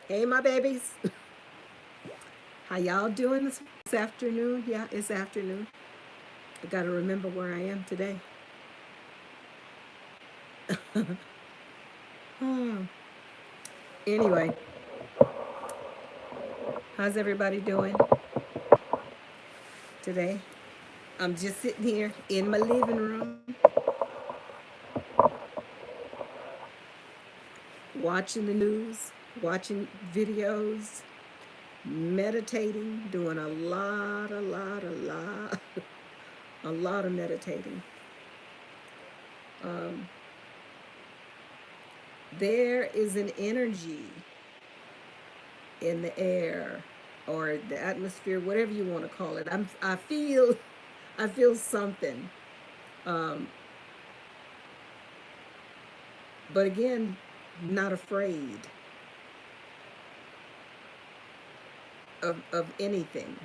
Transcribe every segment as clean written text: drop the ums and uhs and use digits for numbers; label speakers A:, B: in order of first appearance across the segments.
A: Hey, my babies. How y'all doing this afternoon? Yeah, it's afternoon. I got to remember where I am today. Hmm. Anyway, how's everybody doing today? I'm just sitting here in my living room watching the news, watching videos, meditating, doing a lot of meditating. Um, there is an energy in the air or the atmosphere, whatever you want to call it. I feel something. Um, but again, not afraid of anything.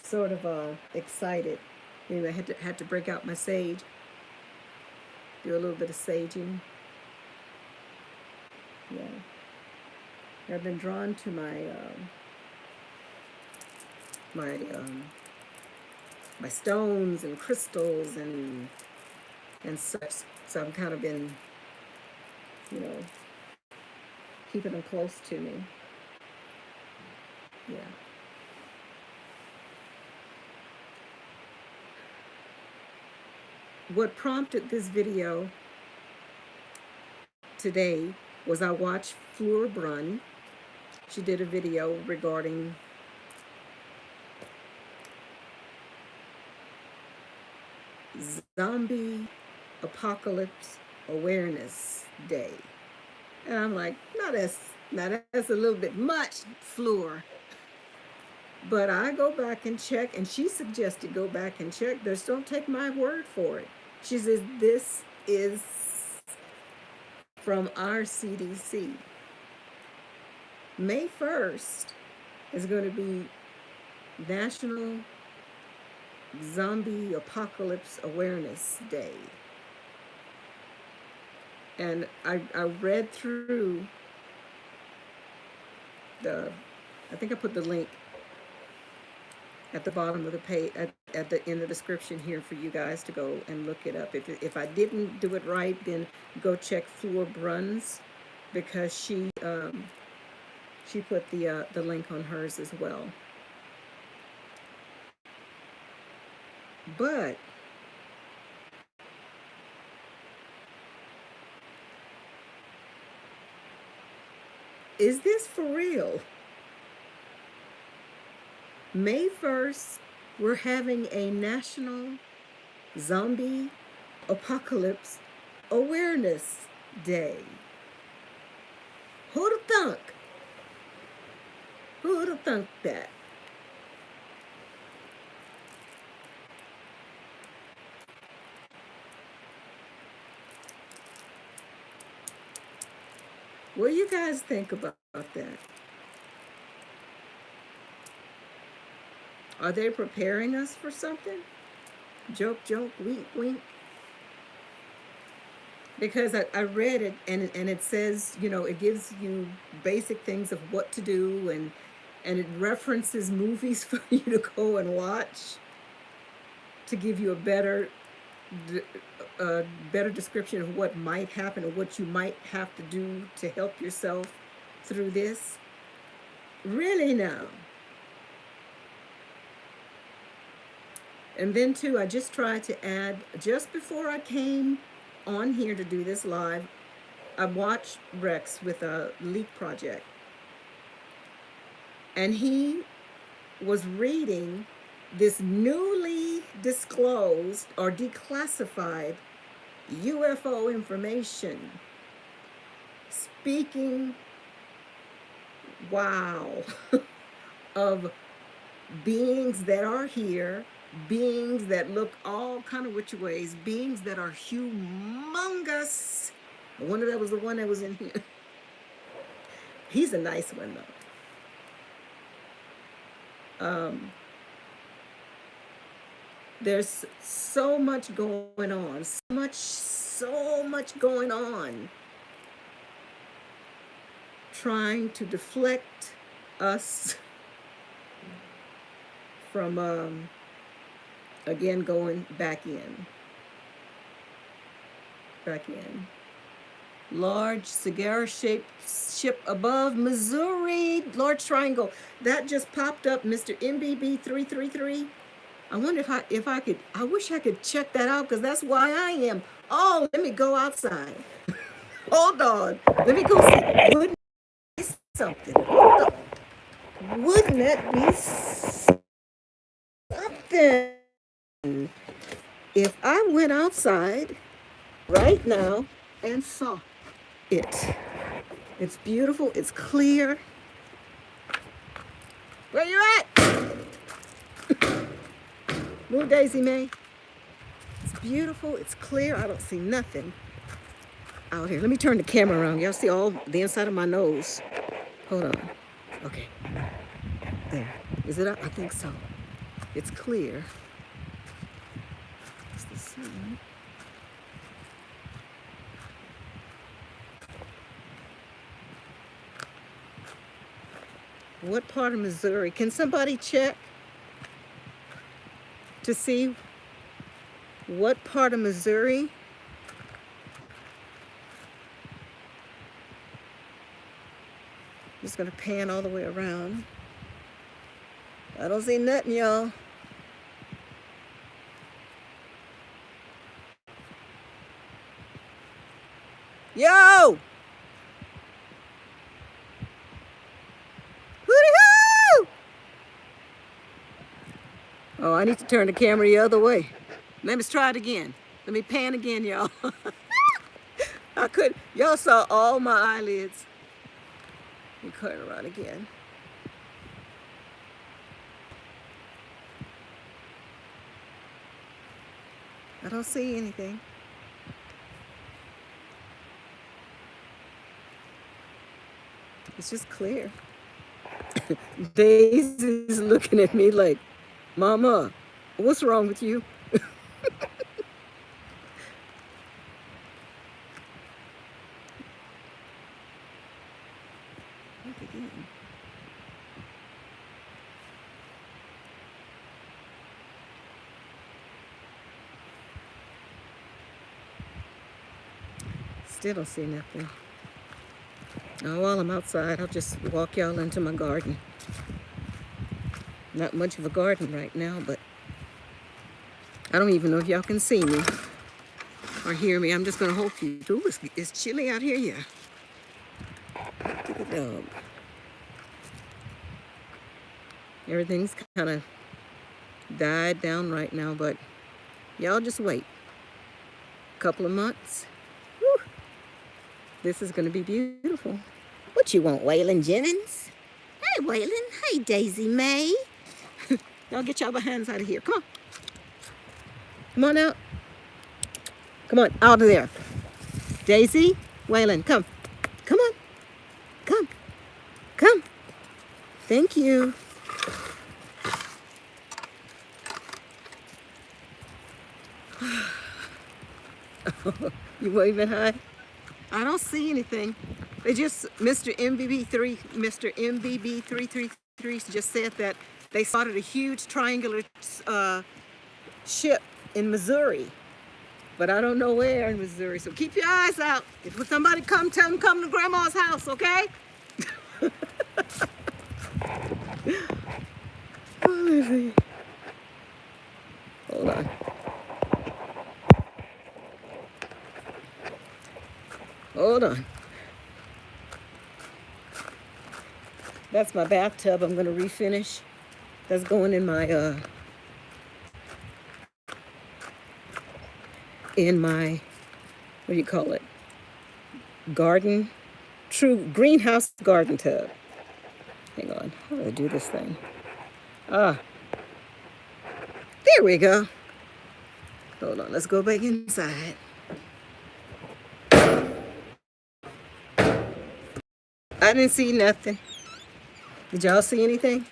A: Sort of excited. Anyway, I had to break out my sage, do a little bit of saging. Yeah, I've been drawn to my my stones and crystals and such. So I've kind of been, you know, keeping them close to me. Yeah. What prompted this video today was I watched Fleur Brun. She did a video regarding Zombie Apocalypse Awareness Day. And I'm like, that's a little bit much, Fleur. But I go back and check, and she suggested go back and check. Just don't take my word for it. She says this is from our CDC. May 1st is going to be National Zombie Apocalypse Awareness Day. And I read through the, I think I put the link at the bottom of the page, in the description here for you guys to go and look it up. If I didn't do it right, then go check Fleur Brun's, because she put the link on hers as well. But is this for real? May 1st, we're having a National Zombie Apocalypse Awareness Day. Who'd have thunk? Who'd have thunk that? What do you guys think about that? Are they preparing us for something? Joke, joke, wink, wink. Because I read it, and it says, it gives you basic things of what to do, and it references movies for you to go and watch to give you a better description of what might happen or what you might have to do to help yourself through this. Really now. And then too, I just tried to add, just before I came on here to do this live, I watched Rex with a Leak Project. And he was reading this newly disclosed or declassified UFO information. Speaking, wow, of beings that are here, beings that look all kind of which ways, beings that are humongous. I wonder that was the one that was in here. He's a nice one though. There's so much going on, so much going on. trying to deflect us from, again, going back in. Back in. Large cigar-shaped ship above Missouri. Large triangle. That just popped up, Mr. MBB 333. I wonder if I could, I wish I could check that out, because that's why I am. Oh, let me go outside. Hold on. Let me go see. Wouldn't it be something? Hold on. Wouldn't it be something if I went outside right now and saw it? It's beautiful. It's clear. Where you at? Move, Daisy May. It's beautiful. It's clear. I don't see nothing out here. Let me turn the camera around. Y'all see all the inside of my nose. Hold on. Okay. There. Is it up? I think so. It's clear. It's the sun. What part of Missouri? Can somebody check to see what part of Missouri? Just gonna pan all the way around. I don't see nothing, y'all. Yo! Hooty-hoo! Oh, I need to turn the camera the other way. Let me try it again. Let me pan again, y'all. I could. Y'all saw all my eyelids. Let me cut it around again. I don't see anything. It's just clear. Daisy's looking at me like, Mama, what's wrong with you? Look again. Still don't see nothing. Oh, while I'm outside, I'll just walk y'all into my garden. Not much of a garden right now, but I don't even know if y'all can see me or hear me. I'm just going to hope you do. It's chilly out here, yeah. Look at the dog. Everything's kind of died down right now, but y'all just wait. A couple of months. Whew. This is going to be beautiful. What you want, Waylon Jennings? Hey, Waylon. Hey, Daisy May. Y'all get y'all behinds out of here. Come on. Come on out. Come on, out of there. Daisy, Waylon, come. Come on. Come. Come. Thank you. You waving hi? I don't see anything. They just, Mr. MBB 333 just said that they spotted a huge triangular ship in Missouri. But I don't know where in Missouri. So keep your eyes out. If somebody come, tell them come to Grandma's house, okay? Oh, let's see. Hold on. Hold on. That's my bathtub I'm going to refinish. That's going in my, what do you call it? Garden, true greenhouse garden tub. Hang on, how do I do this thing? There we go. Hold on, let's go back inside. I didn't see nothing. Did y'all see anything?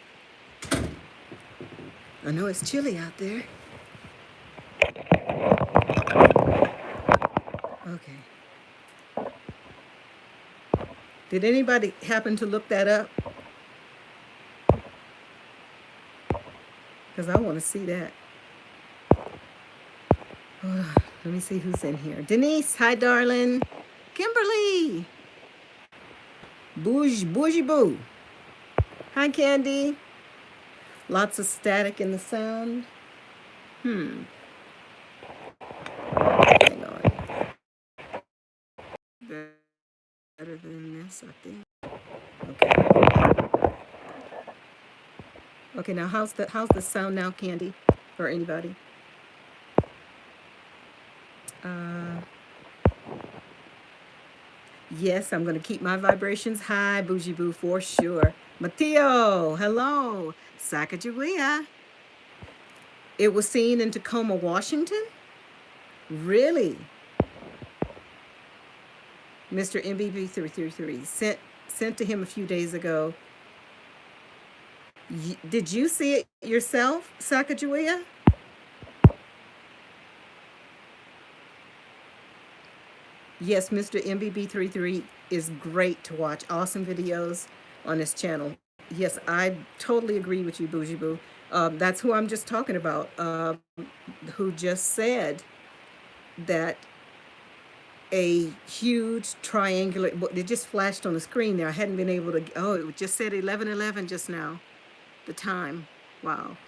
A: I know it's chilly out there. Okay. Did anybody happen to look that up? Because I want to see that. Let me see who's in here. Denise, hi, darling. Kimberly. Bougie boo. Hi, Candy. Lots of static in the sound. Hang on. Better than this, I think. Okay. Okay, now how's the sound now, Candy? For anybody? Yes, I'm going to keep my vibrations high, Bougie Boo, for sure. Mateo, hello. Sacagawea. It was seen in Tacoma, Washington? Really? Mr. MBB333 sent to him a few days ago. Did you see it yourself, Sacagawea? Yes, Mr. MBB33 is great to watch. Awesome videos on his channel. Yes, I totally agree with you, Bougie Boo. That's who I'm just talking about, who just said that a huge triangular, it just flashed on the screen there. I hadn't been able to, oh, it just said 11:11 just now, the time. Wow.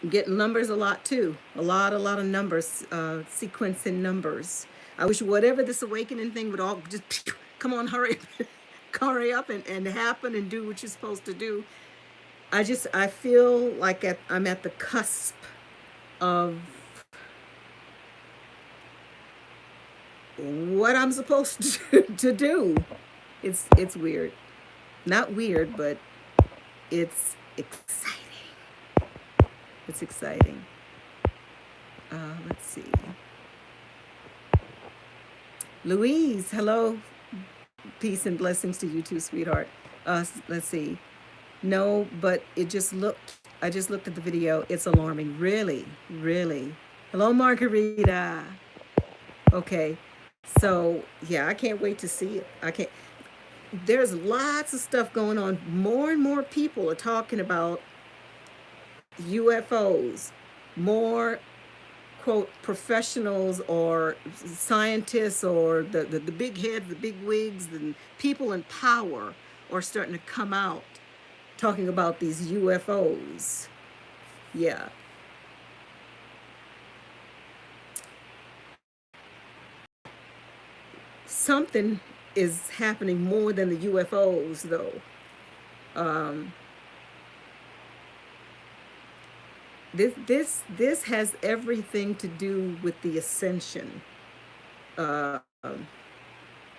A: Getting numbers a lot too. A lot of numbers, sequencing numbers. I wish whatever this awakening thing would all just come on, hurry, hurry up and happen and do what you're supposed to do. I feel like I'm at the cusp of what I'm supposed to do. It's weird. Not weird, but it's exciting. It's exciting. Let's see. Louise, hello. Peace and blessings to you too, sweetheart. Let's see. No, but I just looked at the video. It's alarming. Really, really. Hello, Margarita. Okay. So, yeah, I can't wait to see it. There's lots of stuff going on. More and more people are talking about UFOs. More, quote, professionals or scientists or the big heads, the big wigs, and people in power are starting to come out talking about these UFOs. Yeah. Something is happening more than the UFOs, though. This has everything to do with the ascension uh,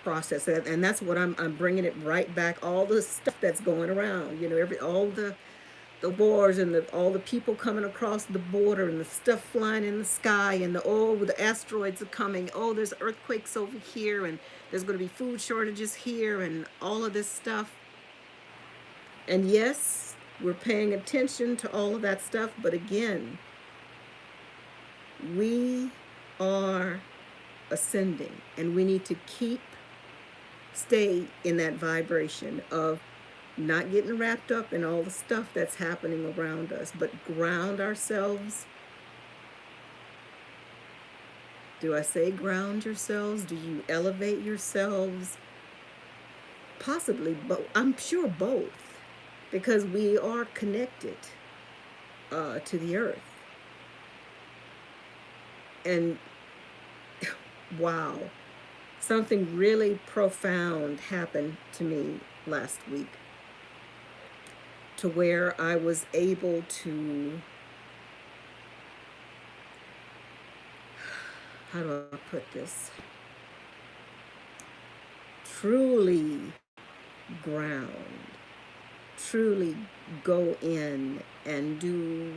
A: process, and that's what I'm bringing it right back. All the stuff that's going around, all the wars and all the people coming across the border and the stuff flying in the sky and the asteroids are coming. Oh, there's earthquakes over here and there's going to be food shortages here and all of this stuff. And yes, we're paying attention to all of that stuff, but again, we are ascending and we need to stay in that vibration of not getting wrapped up in all the stuff that's happening around us, but ground ourselves. Do I say ground yourselves? Do you elevate yourselves? Possibly, but I'm sure both, because we are connected to the earth. And wow, something really profound happened to me last week, to where I was able to, how do I put this, truly ground, truly go in and do,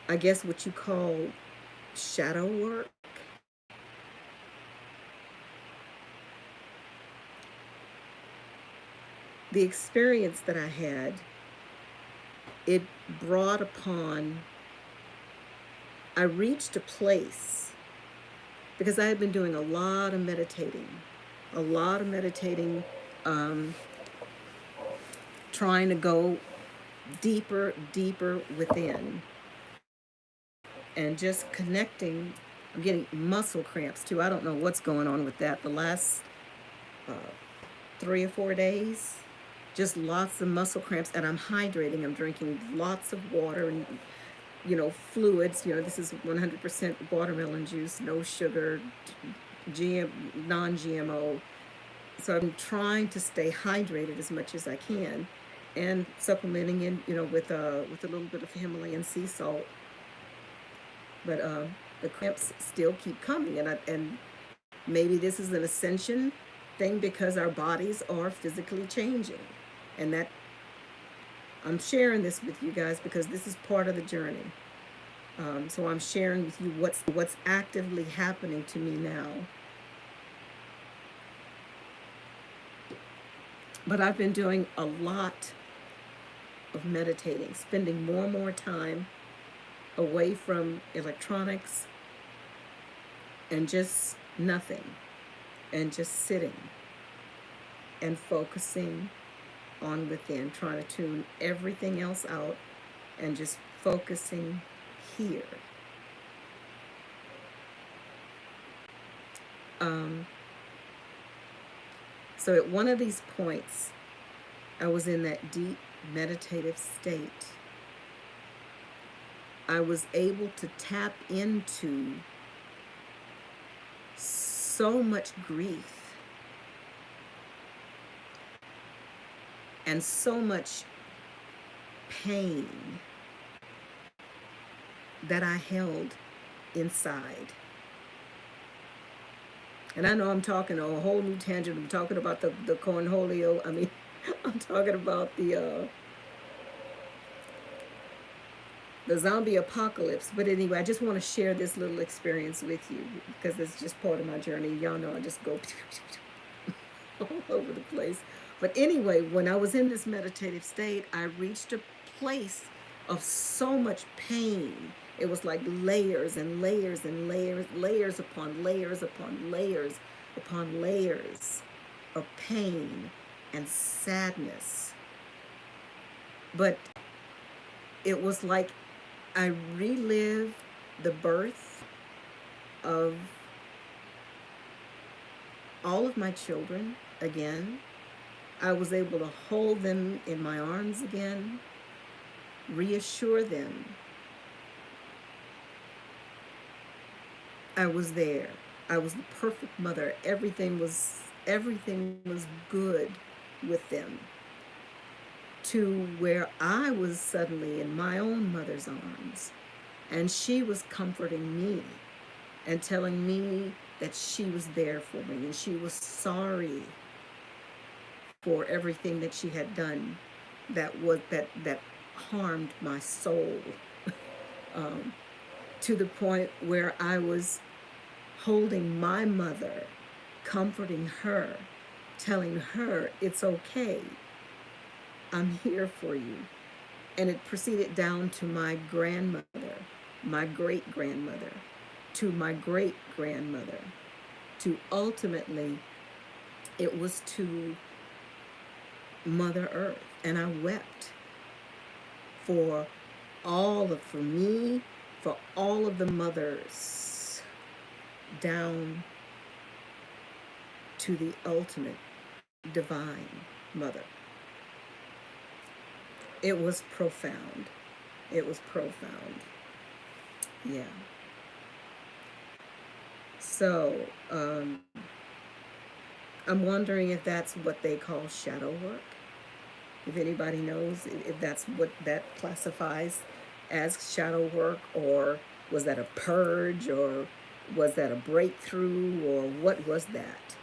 A: I guess, what you call shadow work. The experience that I had, it brought upon, I reached a place because I had been doing a lot of meditating, um, trying to go deeper, deeper within, and just connecting. I'm getting muscle cramps too. I don't know what's going on with that. The last uh, 3 or 4 days, just lots of muscle cramps, and I'm hydrating. I'm drinking lots of water and fluids. This is 100% watermelon juice, no sugar, non-GMO. So I'm trying to stay hydrated as much as I can, and supplementing in, with a little bit of Himalayan sea salt. But the cramps still keep coming, and maybe this is an ascension thing because our bodies are physically changing, and that I'm sharing this with you guys because this is part of the journey. So I'm sharing with you what's actively happening to me now. But I've been doing a lot of meditating, spending more and more time away from electronics and just nothing, and just sitting and focusing on within, trying to tune everything else out and just focusing here. So at one of these points, I was in that deep meditative state. I was able to tap into so much grief and so much pain that I held inside. And I know I'm talking a whole new tangent. I'm talking about the cornholio. I mean, I'm talking about the zombie apocalypse. But anyway, I just want to share this little experience with you because it's just part of my journey. Y'all know I just go all over the place. But anyway, when I was in this meditative state, I reached a place of so much pain. It was like layers and layers and layers, layers upon layers upon layers upon layers of pain and sadness. But it was like I relived the birth of all of my children again. I was able to hold them in my arms again, reassure them. I was there. I was the perfect mother. Everything was good with them. To where I was suddenly in my own mother's arms, and she was comforting me and telling me that she was there for me and she was sorry for everything that she had done that harmed my soul, to the point where I was holding my mother, comforting her, telling her it's okay, I'm here for you. And it proceeded down to my grandmother, my great grandmother, to my great grandmother, to ultimately it was to Mother Earth. And I wept for me, for all of the mothers, down to the ultimate divine mother. It was profound. It was profound. Yeah. So, I'm wondering if that's what they call shadow work. If anybody knows if that's what that classifies as shadow work, or was that a purge, or was that a breakthrough, or what was that?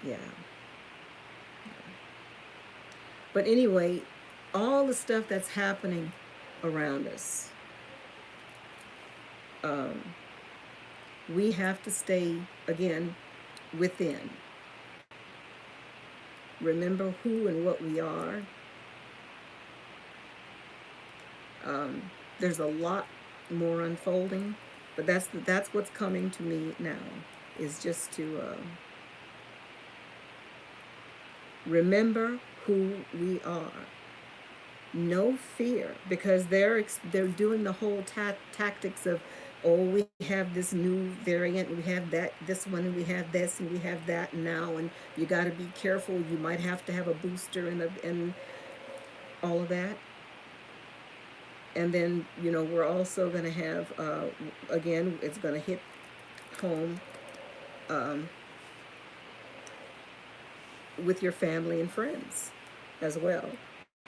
A: Yeah. But anyway, all the stuff that's happening around us, we have to stay, again, within. Remember who and what we are. There's a lot more unfolding. But that's what's coming to me now, is just to remember who we are. No fear, because they're doing the whole tactics of, oh, we have this new variant, we have that this one, and we have this, and we have that now, and you got to be careful. You might have to have a booster and all of that. And then, we're also going to have, again, it's going to hit home, um, with your family and friends as well.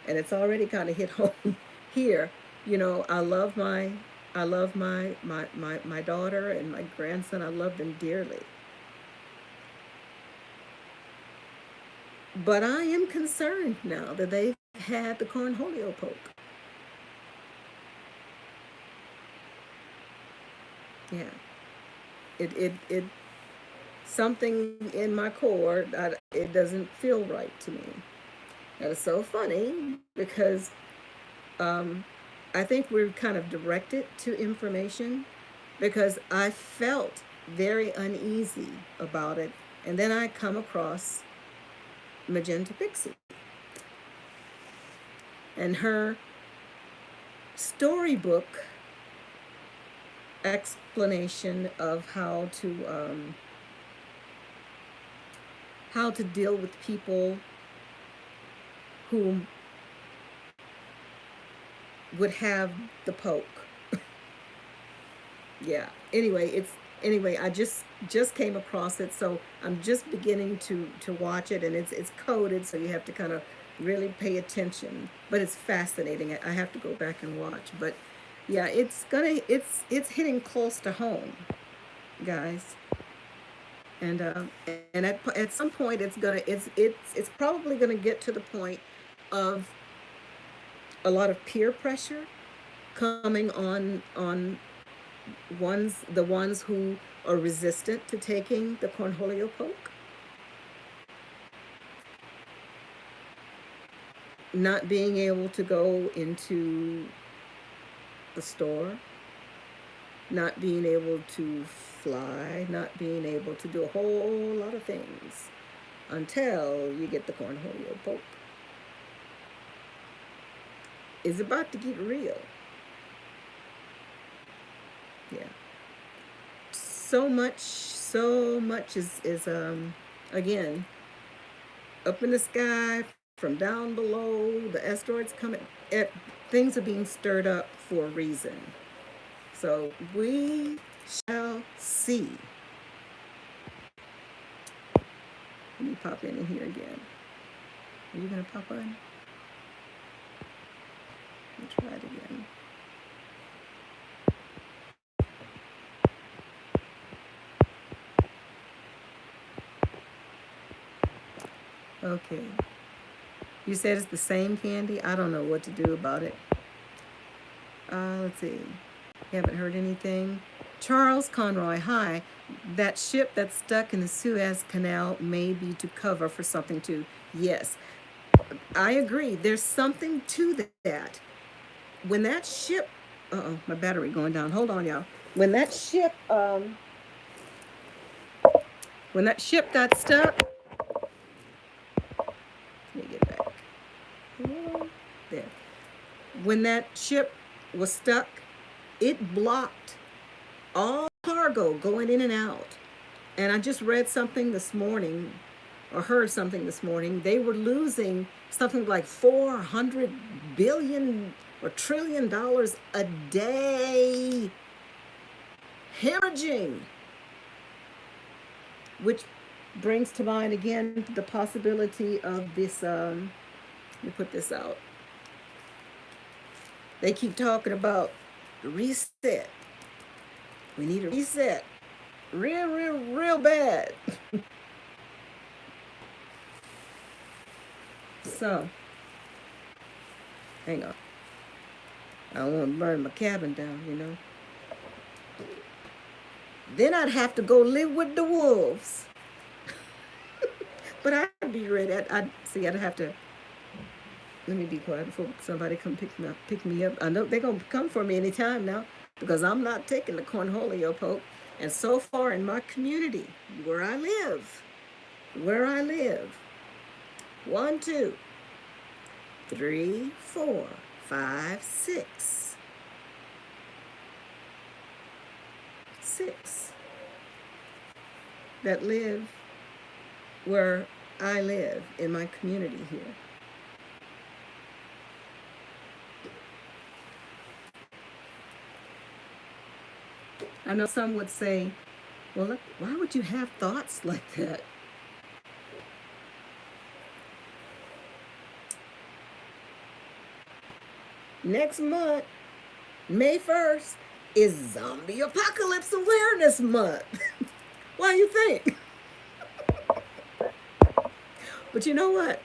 A: And it's already kind of hit home here. I love my daughter and my grandson. I love them dearly. But I am concerned now that they've had the cornholio poke. Yeah. It something in my core, it doesn't feel right to me. That is so funny because I think we're kind of directed to information, because I felt very uneasy about it. And then I come across Magenta Pixie and her storybook explanation of how to deal with people who would have the poke. Yeah. Anyway, I just came across it, so I'm just beginning to watch it, and it's coded, so you have to kind of really pay attention. But it's fascinating. I have to go back and watch. But yeah, it's hitting close to home, guys. And at some point it's probably gonna get to the point of a lot of peer pressure coming on the ones who are resistant to taking the cornholio poke, not being able to go into the store, not being able to fly, not being able to do a whole lot of things until you get the cornholio poke. It's about to get real. Yeah. So much is again, up in the sky, from down below, the asteroids coming. Things are being stirred up for a reason. So we shall see. Let me pop in here again. Are you gonna pop on? Let me try it again. Okay. You said it's the same candy? I don't know what to do about it. Let's see. You haven't heard anything? Charles Conroy, hi. That ship that's stuck in the Suez Canal may be to cover for something too. Yes, I agree. There's something to that. When that ship, my battery going down. Hold on, y'all. When that ship got stuck, let me get back. There. When that ship was stuck, it blocked all cargo going in and out. And I just read something this morning, or heard something this morning. They were losing something like 400 billion or trillion dollars a day, hemorrhaging, which brings to mind again the possibility of this. Let me put this out. They keep talking about reset. We need a reset. Real bad. So, hang on. I don't want to burn my cabin down, Then I'd have to go live with the wolves. But I'd be ready. I'd have to. Let me be quiet before somebody come pick me up. I know they're gonna come for me anytime now. because I'm not taking the cornholio poke. And so far in my community, where I live, 1, 2, 3, 4, 5, 6, 6 that live where I live in my community here. I know some would say, well, look, why would you have thoughts like that? Next month, May 1st, is Zombie Apocalypse Awareness Month. Why do you think? But you know what?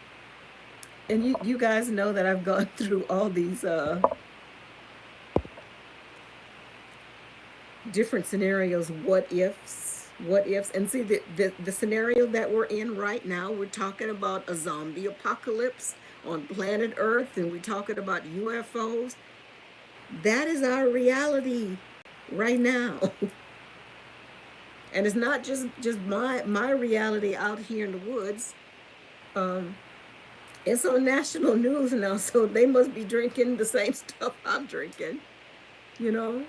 A: And you guys know that I've gone through all these different scenarios, what ifs. And see, the scenario that we're in right now, we're talking about a zombie apocalypse on planet Earth, and we're talking about UFOs. That is our reality right now. And it's not just my reality out here in the woods. It's on national news now, so they must be drinking the same stuff I'm drinking, you know?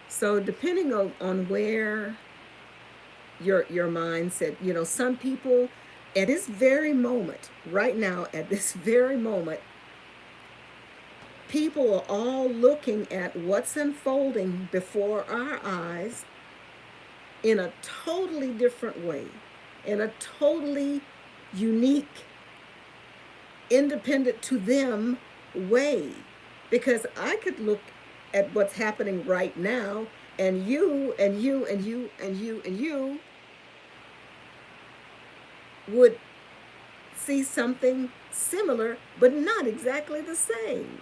A: So depending on where your mindset, some people at this very moment, right now, at this very moment, people are all looking at what's unfolding before our eyes in a totally different way, in a totally unique, independent to them way. Because I could look at what's happening right now, and you and you and you and you and you would see something similar, but not exactly the same.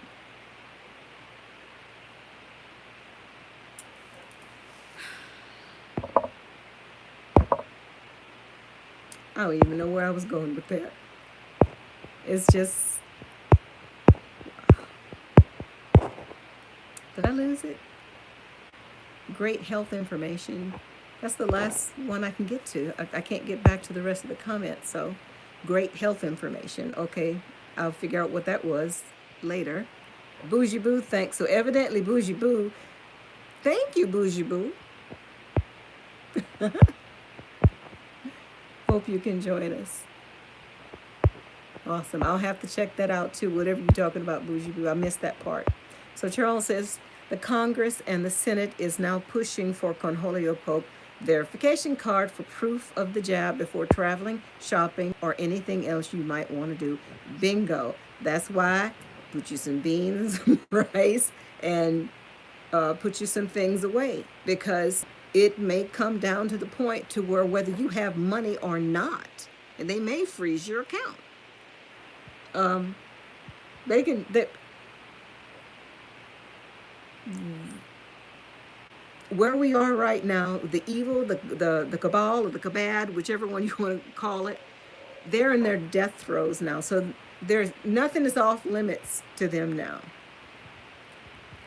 A: I don't even know where I was going with that. It's just, did I lose it? Great health information. That's the last one I can get to. I can't get back to the rest of the comments. So, great health information. Okay, I'll figure out what that was later. Bougie Boo, thanks. So evidently, Bougie Boo, thank you, Bougie Boo. Hope you can join us. Awesome. I'll have to check that out too, whatever you're talking about, Bougie Boo. I missed that part. So Charles says, the Congress and the Senate is now pushing for Cornholio Pope verification card for proof of the jab before traveling, shopping, or anything else you might want to do. Bingo. That's why put you some beans, rice, and put you some things away, because it may come down to the point to where whether you have money or not, and they may freeze your account. Where we are right now, the evil, the cabal or the kabad, whichever one you want to call it, they're in their death throes now. So there's nothing is off limits to them now.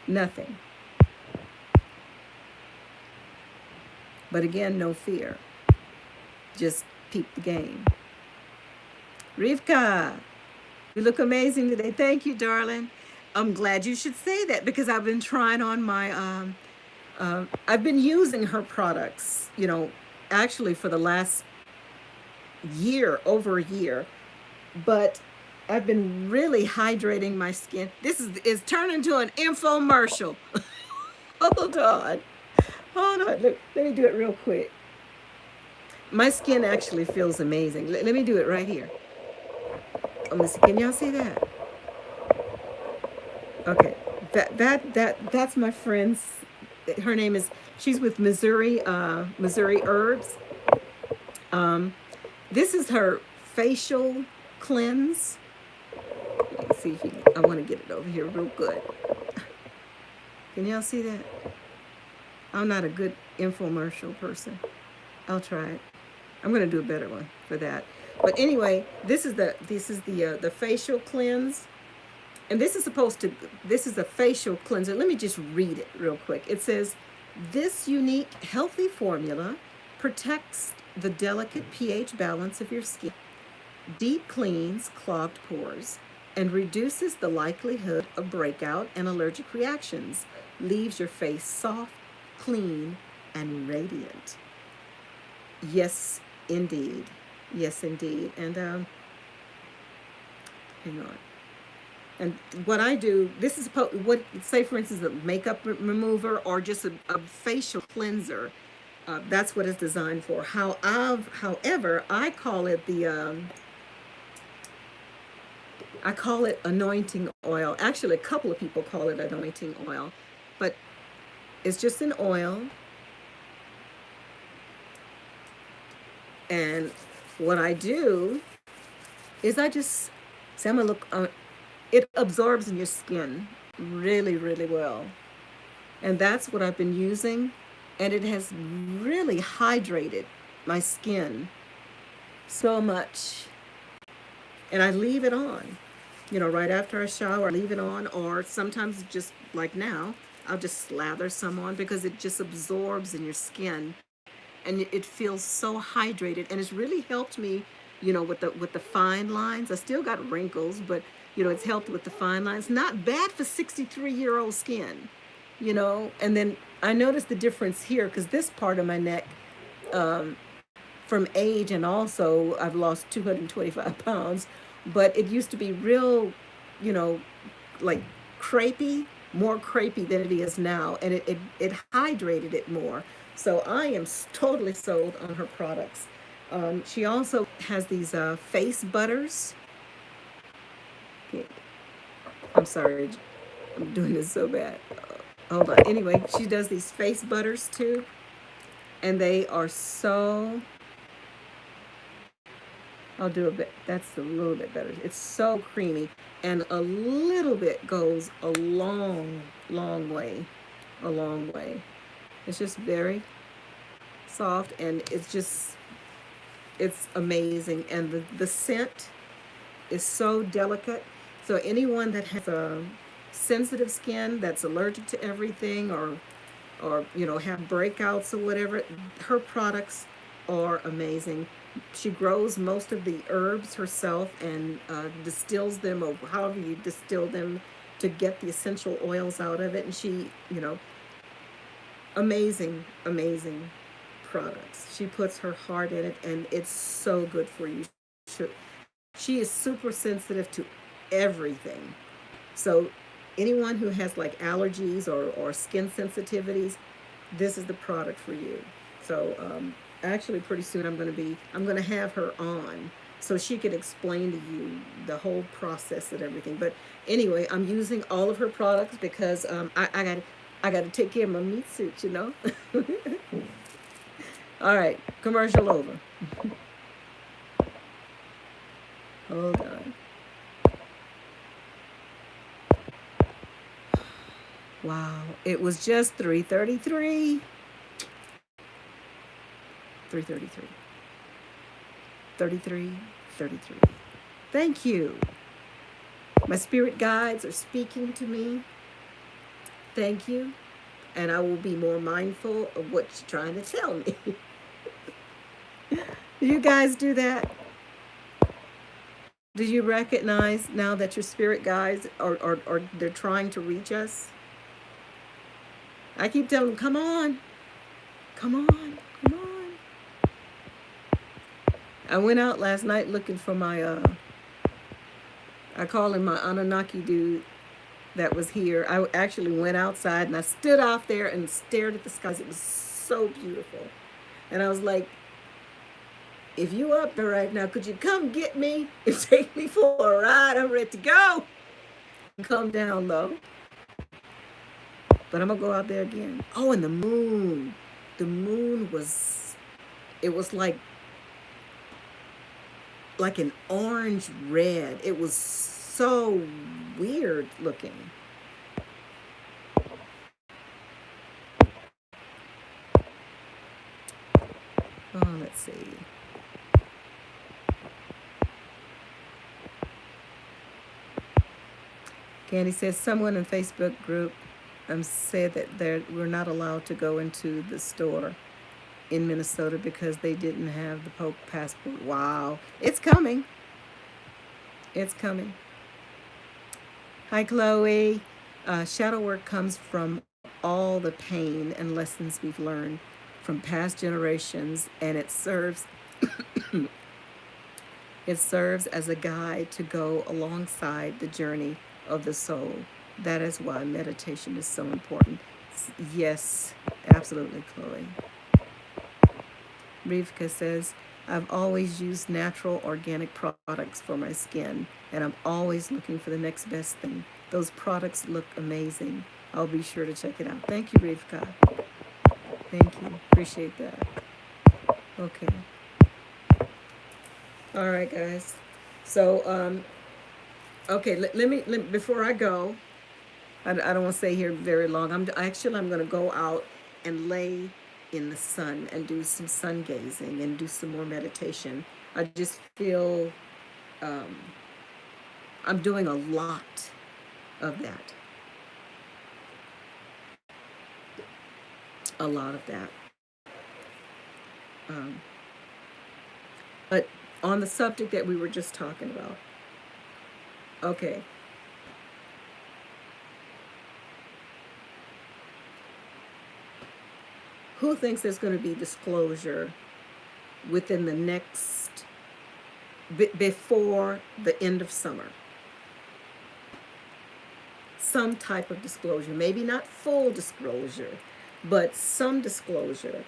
A: Nothing. But again, no fear. Just peep the game. Rivka, you look amazing today. Thank you, darling. I'm glad you should say that, because I've been trying on my, I've been using her products, actually for the last year, over a year. But I've been really hydrating my skin. This is turning into an infomercial. Hold on. Look, let me do it real quick. My skin actually feels amazing. Let me do it right here. Can y'all see that? Okay, that's my friend's. Her name is. She's with Missouri Herbs. This is her facial cleanse. Let's see if I want to get it over here real good. Can y'all see that? I'm not a good infomercial person. I'll try it. I'm gonna do a better one for that. But anyway, this is the facial cleanse. And this is a facial cleanser. Let me just read it real quick. It says, this unique healthy formula protects the delicate pH balance of your skin, deep cleans clogged pores, and reduces the likelihood of breakout and allergic reactions, leaves your face soft, clean, and radiant. Yes, indeed. Yes, indeed. And hang on. And what I do, this is what, say for instance, a makeup remover or just a facial cleanser. That's what it's designed for. However, I call it anointing oil. Actually, a couple of people call it anointing oil, but it's just an oil. And what I do is I just, see, I'm gonna look, it absorbs in your skin really, really well. And that's what I've been using. And it has really hydrated my skin so much. And I leave it on, right after I shower, I leave it on. Or sometimes just like now, I'll just slather some on because it just absorbs in your skin. And it feels so hydrated. And it's really helped me, with the fine lines. I still got wrinkles, but it's helped with the fine lines. Not bad for 63-year-old skin, And then I noticed the difference here because this part of my neck, from age, and also I've lost 225 pounds, but it used to be real, you know, like crepey, more crepey than it is now, and it hydrated it more. So I am totally sold on her products. She also has these face butters. Okay, I'm sorry, I'm doing this so bad. Hold on. Anyway, she does these face butters too, and they are so. I'll do a bit. That's a little bit better. It's so creamy, and a little bit goes a long, long way. A long way. It's just very soft, and it's amazing. And the scent is so delicate. So anyone that has a sensitive skin that's allergic to everything, or have breakouts or whatever, her products are amazing. She grows most of the herbs herself and distills them, or however you distill them, to get the essential oils out of it. And she, amazing, amazing products. She puts her heart in it, and it's so good for you. She is super sensitive to everything. So anyone who has like allergies or skin sensitivities, this is the product for you. So actually pretty soon I'm going to have her on so she could explain to you the whole process and everything. But anyway, I'm using all of her products because I got to take care of my meat suit. All right, commercial over. Hold on. Wow, it was just 3:33. 3:33. 33, 33. Thank you. My spirit guides are speaking to me. Thank you. And I will be more mindful of what you're trying to tell me. Do you guys do that? Do you recognize now that your spirit guides are they're trying to reach us? I keep telling them, come on. Come on. Come on. I went out last night looking for my I call him my Anunnaki dude that was here. I actually went outside and I stood out there and stared at the skies. It was so beautiful. And I was like, if you up there right now, could you come get me and take me for a ride? I'm ready to go. Come down low. But I'm going to go out there again. Oh, and the moon. The moon was, it was like an orange red. It was so weird looking. Oh, let's see. Candy says someone in Facebook group said that we're not allowed to go into the store in Minnesota because they didn't have the Pope passport. Wow, it's coming. It's coming. Hi, Chloe. Shadow work comes from all the pain and lessons we've learned from past generations, and it serves as a guide to go alongside the journey of the soul. That is why meditation is so important. Yes, absolutely, Chloe. Rivka says, I've always used natural organic products for my skin, and I'm always looking for the next best thing. Those products look amazing. I'll be sure to check it out. Thank you, Rivka. Thank you. Appreciate that. Okay. All right, guys. So, okay, before I go, I don't want to stay here very long. I'm going to go out and lay in the sun and do some sun gazing and do some more meditation. I just feel um, I'm doing a lot of that. A lot of that. Um, but on the subject that we were just talking about, okay. Who thinks there's going to be disclosure within the next, before the end of summer? Some type of disclosure, maybe not full disclosure, but some disclosure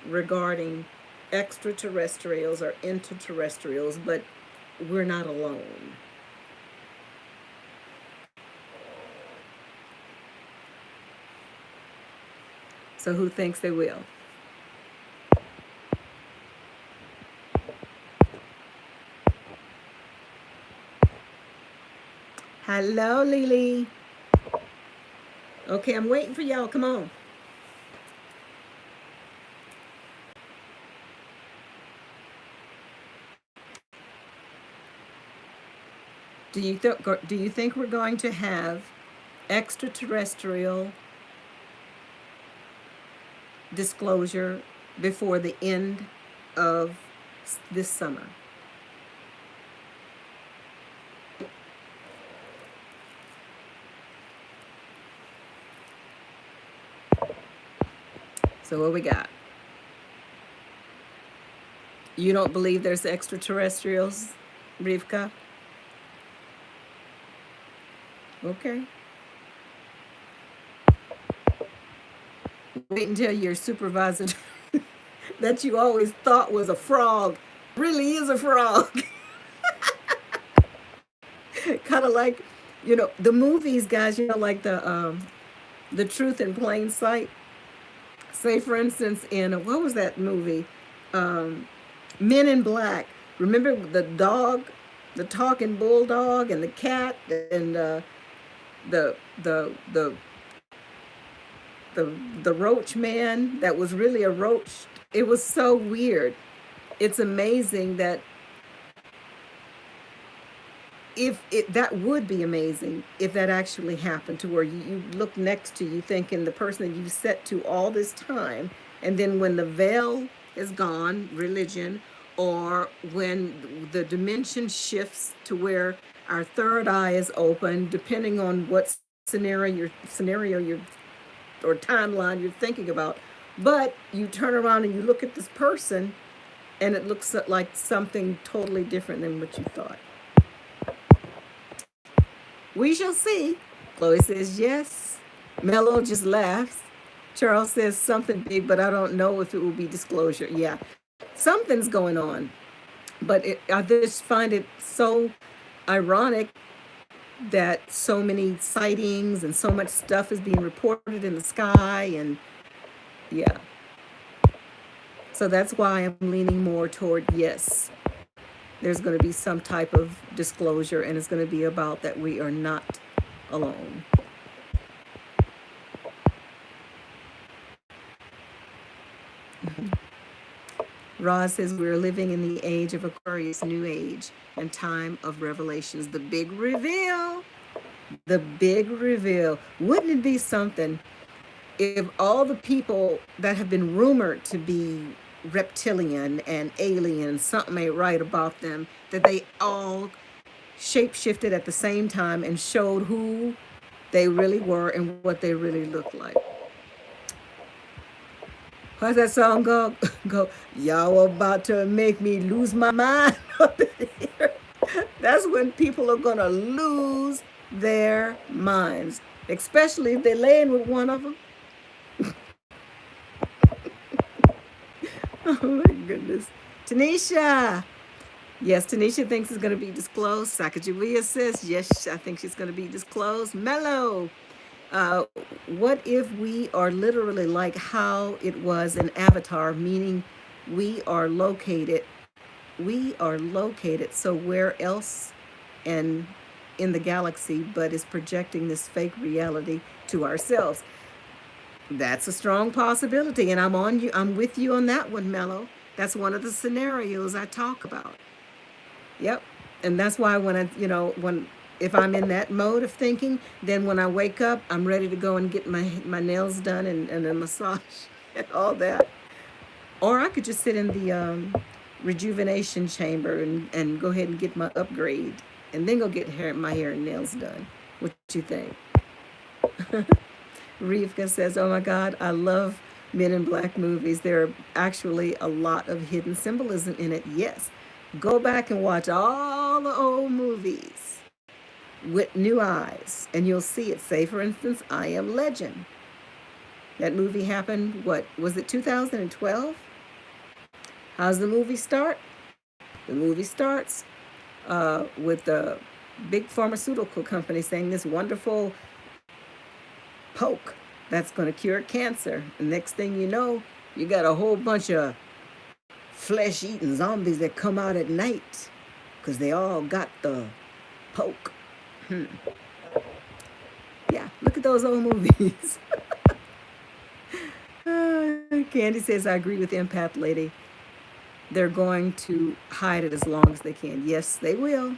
A: regarding extraterrestrials or interterrestrials, but we're not alone. So who thinks they will? Hello, Lily. Okay, I'm waiting for y'all. Come on. Do you think we're going to have extraterrestrial disclosure before the end of this summer? So what we got? You don't believe there's extraterrestrials, Rivka? Okay. Wait until your supervisor that you always thought was a frog really is a frog. Kind of like, the movies, guys, like the Truth in Plain Sight. Say, for instance, in what was that movie? Men in Black. Remember the dog, the talking bulldog, and the cat, and the the the the roach man that was really a roach. It was so weird. It's amazing that if it that would be amazing if that actually happened, to where you look next to you thinking the person that you've set to all this time, and then when the veil is gone, religion, or when the dimension shifts to where our third eye is open, depending on what scenario you're or timeline you're thinking about, but you turn around and you look at this person and it looks like something totally different than what you thought. We shall see. Chloe says yes. Mello just laughs. Charles says something big, but I don't know if it will be disclosure. Yeah, something's going on. But I just find it so ironic that so many sightings and so much stuff is being reported in the sky. And yeah. So that's why I'm leaning more toward yes. There's going to be some type of disclosure, and it's going to be about that we are not alone. Roz says we're living in the age of Aquarius, new age, and time of revelations. The big reveal. The big reveal. Wouldn't it be something if all the people that have been rumored to be reptilian and alien, something ain't right about them, that they all shapeshifted at the same time and showed who they really were and what they really looked like. How's that song go? Go, y'all about to make me lose my mind up in here. That's when people are gonna lose their minds, especially if they're laying with one of them. Oh my goodness. Tanisha. Yes, Tanisha thinks it's going to be disclosed. Sacagawea says, yes, I think she's going to be disclosed. Mello. Uh, what if we are literally like how it was in Avatar, meaning we are located, so where else and in the galaxy, but is projecting this fake reality to ourselves? That's a strong possibility, and I'm with you on that one, Mello. That's one of the scenarios I talk about. Yep. And that's why when when if I'm in that mode of thinking, then when I wake up, I'm ready to go and get my nails done and a massage and all that. Or I could just sit in the rejuvenation chamber and go ahead and get my upgrade and then go get my hair and nails done. What you think? Rivka says, oh my God, I love Men in Black movies. There are actually a lot of hidden symbolism in it. Yes. Go back and watch all the old movies with new eyes, and you'll see it. Say, for instance, I Am Legend. That movie happened, what, was it 2012? How's the movie start? The movie starts with the big pharmaceutical company saying this wonderful poke that's going to cure cancer. And next thing you know, you got a whole bunch of flesh-eating zombies that come out at night because they all got the poke. Yeah, look at those old movies. Candy says, I agree with Empath Lady. They're going to hide it as long as they can. Yes, they will.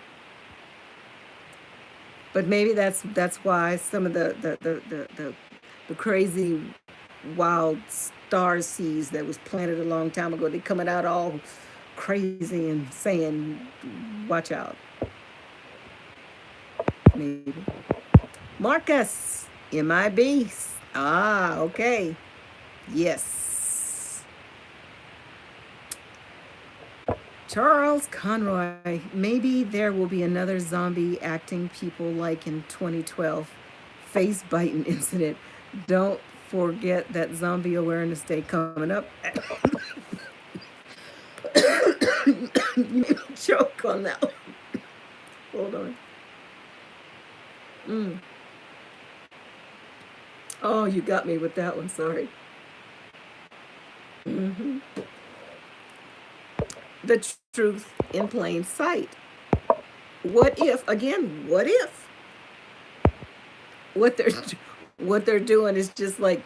A: But maybe that's why some of the crazy wild star seeds that was planted a long time ago, they coming out all crazy and saying, watch out. Maybe. Marcus, MIB. Ah, okay. Yes. Charles Conroy, maybe there will be another zombie acting people like in 2012 face biting incident. Don't forget that Zombie Awareness Day coming up. You made me choke on that one. Hold on. Oh, you got me with that one. Sorry. The truth in plain sight. What if, again, what if what they're what they're doing is just like,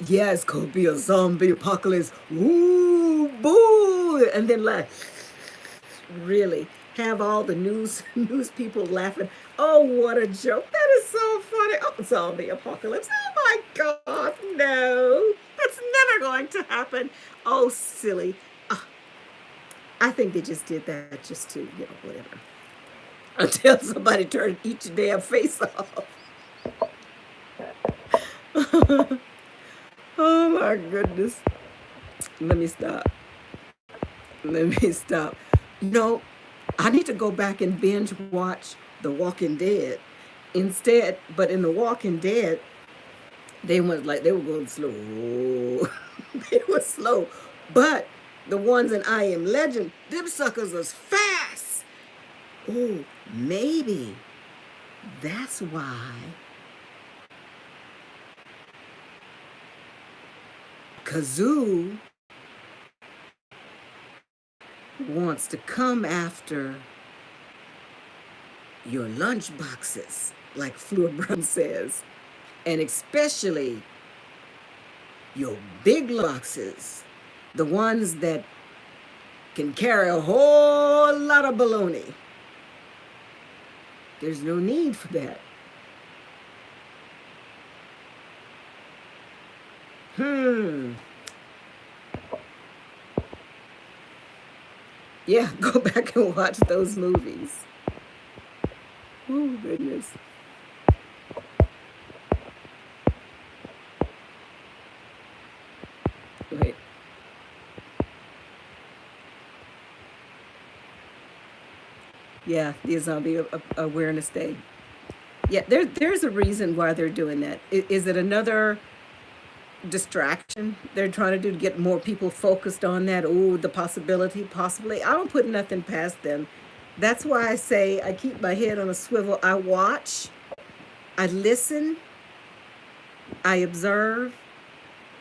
A: yeah, it's gonna be a zombie apocalypse. Ooh, boo, and then like really have all the news people laughing. Oh, what a joke! That is so funny. Oh, zombie apocalypse. Oh my God, no, that's never going to happen. Oh, silly. I think they just did that just to, whatever. Until somebody turned each damn face off. Oh my goodness. Let me stop. I need to go back and binge watch The Walking Dead. Instead, but in The Walking Dead, they were going slow. They were slow. But the ones in I Am Legend, them suckers was fast. Oh, maybe that's why Kazoo wants to come after your lunch boxes, like Fleur Brown says, and especially your big boxes, the ones that can carry a whole lot of baloney. There's no need for that. Hmm. Yeah, go back and watch those movies. Oh, goodness. Wait. Yeah, the Zombie Awareness Day. Yeah, there's a reason why they're doing that. Is it another distraction they're trying to do to get more people focused on that? Oh, the possibility, possibly. I don't put nothing past them. That's why I say I keep my head on a swivel. I watch, I listen, I observe,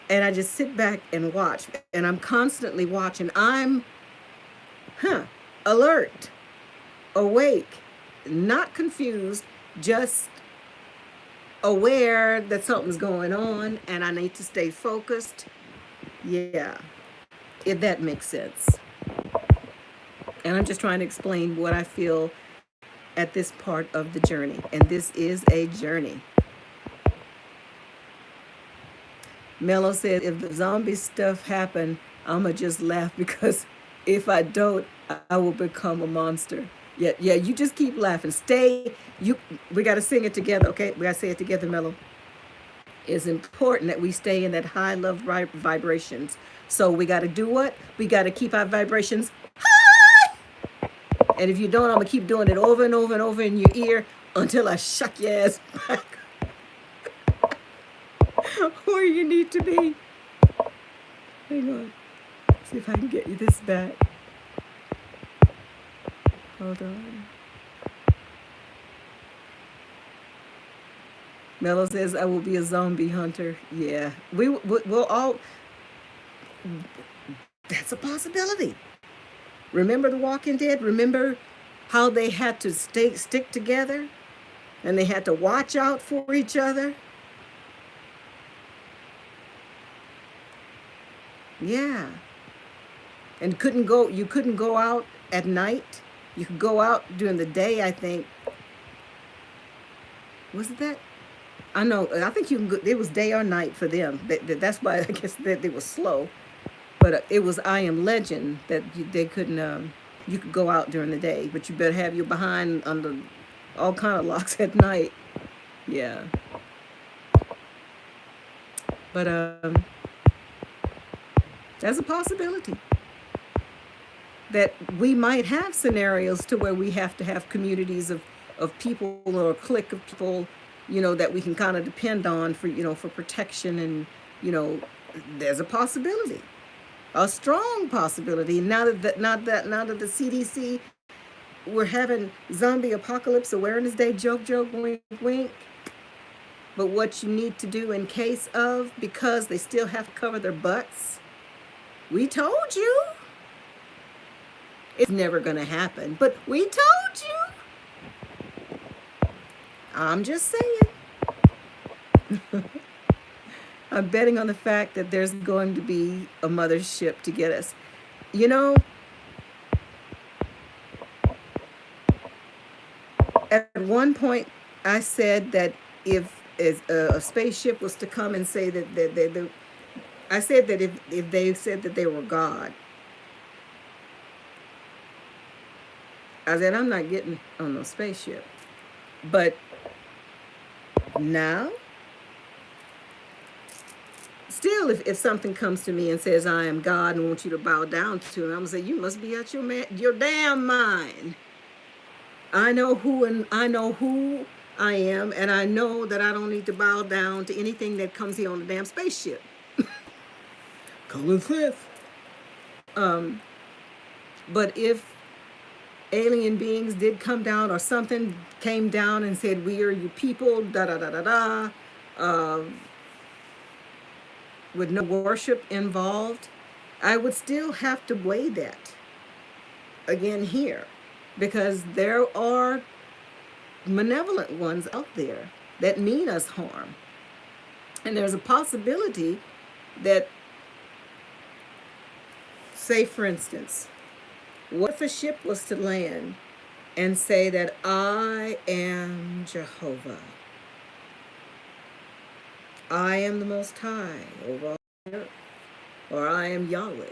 A: and I just sit back and watch. And I'm constantly watching. I'm, alert, awake, not confused, just aware that something's going on and I need to stay focused. Yeah, if that makes sense. And I'm just trying to explain what I feel at this part of the journey. And this is a journey. Mello said, if the zombie stuff happen, I'ma just laugh because if I don't, I will become a monster. Yeah, yeah, you just keep laughing. Stay, we gotta sing it together, okay? We gotta say it together, Mello. It's important that we stay in that high love vibrations. So we gotta do what? We gotta keep our vibrations high. And if you don't, I'm gonna keep doing it over and over and over in your ear until I shuck your ass back where you need to be. Hang on. See if I can get you this back. Hold on. Mello says, I will be a zombie hunter. Yeah. We'll all, that's a possibility. Remember The Walking Dead? Remember how they had to stick together and they had to watch out for each other? Yeah. And you couldn't go out at night. You could go out during the day, I think. Was it that? I know. I think you can go, it was day or night for them. That's why I guess that they were slow. But it was I Am Legend that they couldn't. You could go out during the day, but you better have your behind under all kind of locks at night. Yeah. But that's a possibility that we might have scenarios to where we have to have communities of people or a clique of people, that we can kind of depend on for, for protection. And, there's a possibility, a strong possibility. Now that the CDC, we're having Zombie Apocalypse Awareness Day, joke, wink, wink. But what you need to do in case of, because they still have to cover their butts, we told you. It's never going to happen, but we told you. I'm just saying. I'm betting on the fact that there's going to be a mothership to get us. At one point, I said that if a spaceship was to come and say that I said that if they said that they were God, I said, I'm not getting on no spaceship. But now, still, if something comes to me and says I am God and want you to bow down to him, I'm gonna say, you must be out your damn mind. I know who I am, and I know that I don't need to bow down to anything that comes here on the damn spaceship. Colin Cliff. But if alien beings did come down or something came down and said, we are your people, da da da da da, with no worship involved, I would still have to weigh that again here, because there are malevolent ones out there that mean us harm. And there's a possibility that, say for instance, what if a ship was to land and say that I am Jehovah? I am the Most High over all. earth, or I am Yahweh.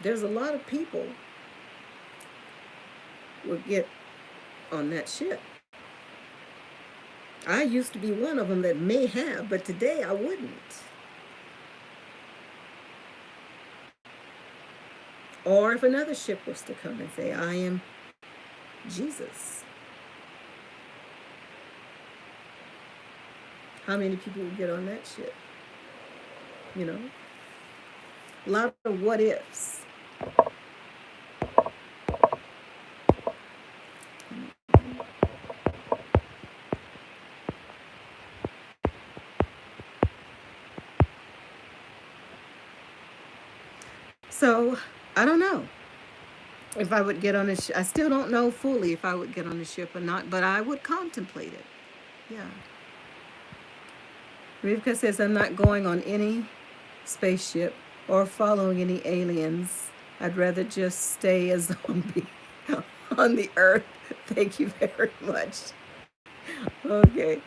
A: There's a lot of people would get on that ship. I used to be one of them that may have, but today I wouldn't. Or if another ship was to come and say, I am Jesus. How many people would get on that ship? You know? A lot of what ifs. So, I don't know if I would get on a ship. I still don't know fully if I would get on the ship or not, but I would contemplate it. Yeah. Rivka says, I'm not going on any spaceship or following any aliens. I'd rather just stay a zombie on the earth. Thank you very much. Okay.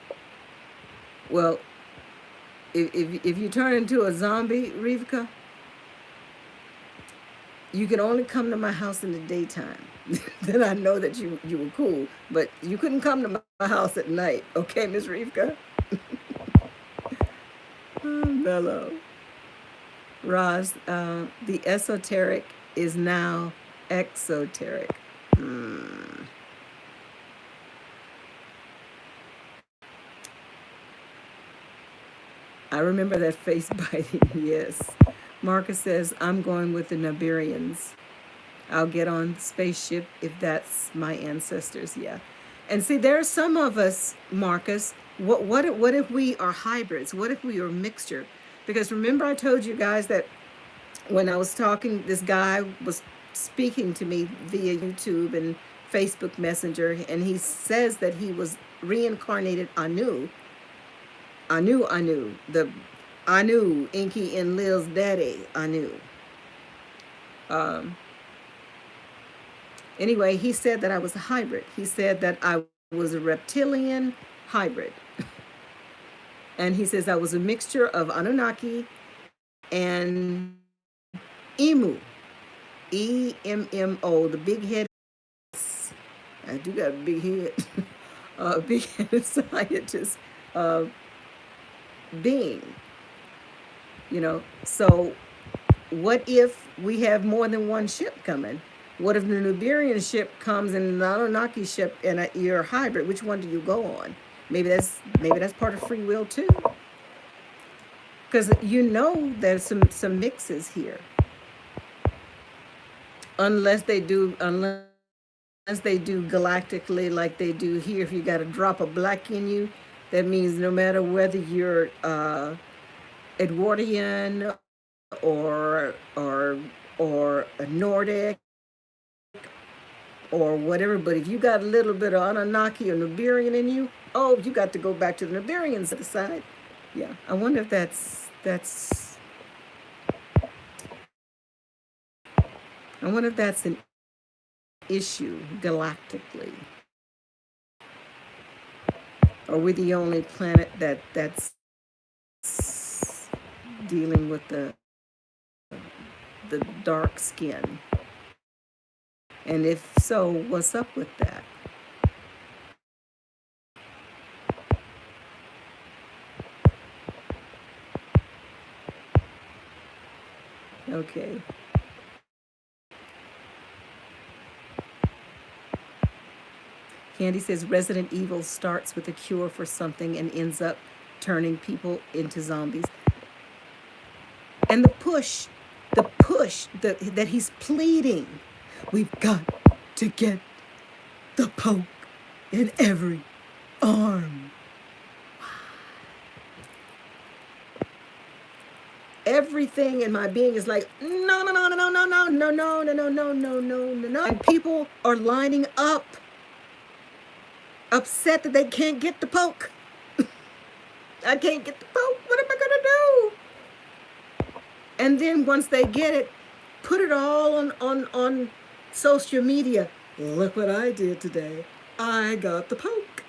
A: Well, if you turn into a zombie, Rivka, you can only come to my house in the daytime. Then I know that you were cool. But you couldn't come to my house at night. Okay, Miss Rivka? Mellow. Roz, the esoteric is now exoteric. I remember that face biting, yes. Marcus says, I'm going with the Nibirians. I'll get on spaceship if that's my ancestors, yeah. And see, there are some of us, Marcus, what if we are hybrids? What if we are a mixture? Because remember I told you guys that when I was talking, this guy was speaking to me via YouTube and Facebook Messenger, and he says that he was reincarnated Anu, the Anu, Inky and Lil's daddy, Anu. Anyway, he said that I was a hybrid. He said that I was a reptilian hybrid. And he says I was a mixture of Anunnaki and Emu. EMMO, the big head. I do got a big head. Big headed scientist being. You know, so what if we have more than one ship coming? What if the Nibirian ship comes and the Anunnaki ship and you're a hybrid? Which one do you go on? Maybe that's part of free will too. Because you know there's some mixes here. Unless they do galactically like they do here. If you got a drop of black in you, that means no matter whether you're Edwardian or a Nordic or whatever, but if you got a little bit of Anunnaki or Nibirian in you, oh, you got to go back to the Nibirians at the side. Yeah, I wonder if that's an issue galactically. Are we the only planet that's dealing with the dark skin? And if so, what's up with that? Okay. Candy says Resident Evil starts with a cure for something and ends up turning people into zombies. And the push that he's pleading. We've got to get the poke in every arm. Everything in my being is like, no. And people are lining up, upset that they can't get the poke. I can't get the poke. What am I going to do? And then once they get it, put it all on social media. Look what I did today. I got the poke.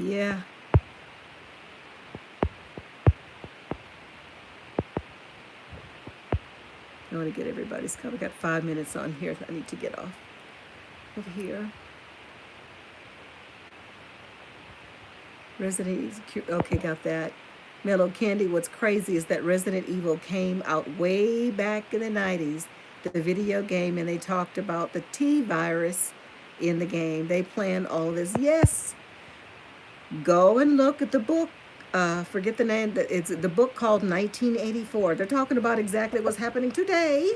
A: Yeah. I want to get everybody's cover. Got 5 minutes on here. I need to get off over here. Resident Evil. Okay, got that. Mellow Candy. What's crazy is that Resident Evil came out way back in the 90s, the video game, and they talked about the T virus in the game. They planned all this. Yes. Go and look at the book. Forget the name. It's the book called 1984. They're talking about exactly what's happening today